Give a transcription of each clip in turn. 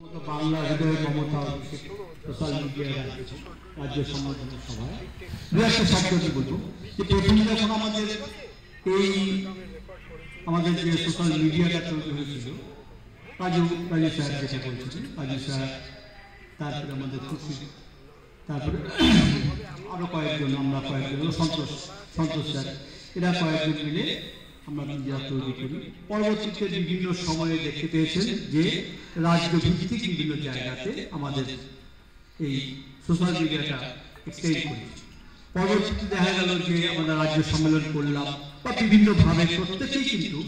বাংলা হৃদয় Mamata social media রাজ্য সম্মেলনের সভায় দু একটা শব্দটি বলবো যে প্রথমে যখন আমাদের যে সোশ্যাল মিডিয়াটা তৈরি হয়েছিল রাজু স্যার যেটা বলছিলেন রাজু স্যার, তারপরে আমাদের খুশি, তারপরে আরো কয়েকজন, আমরা কয়েকজন, সন্তোষ স্যার, এরা কয়েকজন মিলে আমরা মিডিয়া তৈরি করি। পরবর্তীতে বিভিন্ন সময়ে দেখতে পেয়েছেন যে রাজ্য ভিত্তিক বিভিন্ন জায়গাতে আমাদের এই সোশ্যাল মিডিয়াটা এক্সটেন্ড করি। পরবর্তীতে দেখা গেল যে আমরা রাজ্য সম্মেলন করলাম বা বিভিন্নভাবে প্রত্যেকেই কিন্তু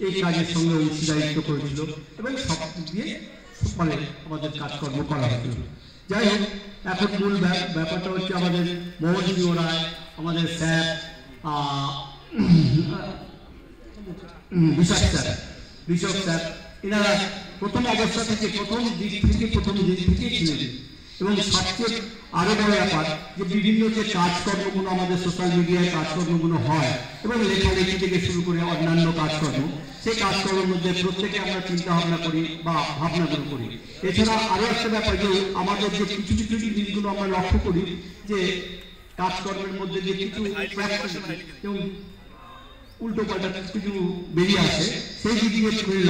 এই কাজের সঙ্গে অংশীদারিত্ব করেছিল এবং সব দিয়ে ফলে আমাদের কাজকর্ম করা হয়েছিল। যাই হোক, এখন মূল ব্যাপারটা হচ্ছে আমাদের মোহনজি রায়, আমাদের স্যার বিশপ স্যার, এনারা প্রথম অবস্থা থেকে প্রথম দিন থেকেই ছিলেন। এবং সবচেয়ে আরো বড় ব্যাপার যে বিভিন্ন যে কাজকর্মগুলো আমাদের সোশ্যাল মিডিয়ায় কাজকর্মগুলো হয় এবং লেখালেখি থেকে শুরু করে অন্যান্য কাজকর্ম, সেই কাজকর্মের মধ্যে প্রত্যেকে আমরা চিন্তা ভাবনা করি বা ভাবনাগুলো করি। এছাড়া আরো একটা ব্যাপার যে আমাদের যে কিছু কিছু জিনিসগুলো আমরা লক্ষ্য করি যে কাজকর্মের মধ্যে যে কিছু এবং উল্টো পাল্টা কিছু বেরিয়ে আসে, সেই দিকে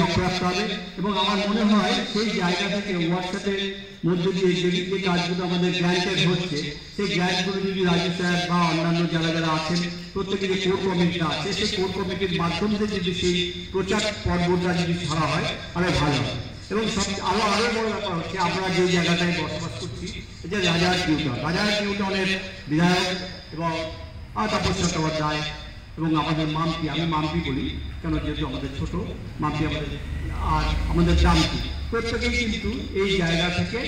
লক্ষ্য রাখতে হবে। এবং আমার মনে হয় সেই জায়গা থেকে হোয়াটসঅ্যাপের মধ্যে দিয়ে যে কাজগুলো আমাদের গ্র্যান্টেড হচ্ছে, সেই গ্র্যান্টগুলো যদি রাজু স্যার বা অন্যান্য যারা আছেন প্রত্যেকের যে কোর কমিটিটা আছে, সেই কোর কমিটির মাধ্যমে যদি সেই প্রচার পর্বটা যদি ধরা হয় আরো ভালো হয়। এবং আরো বড় ব্যাপার হচ্ছে আমরা যে জায়গাটায় বসবাস করছি, যে রাজার নিউটনের বিধায়ক এবং তাপস চট্টোপাধ্যায় এবং আমাদের মাম্পি, আমি মাম্পি বলি কেন, যেহেতু আমাদের ছোট মাম্পি আমাদের, আর আমাদের জামপি, প্রত্যেকেই কিন্তু এই জায়গা থেকে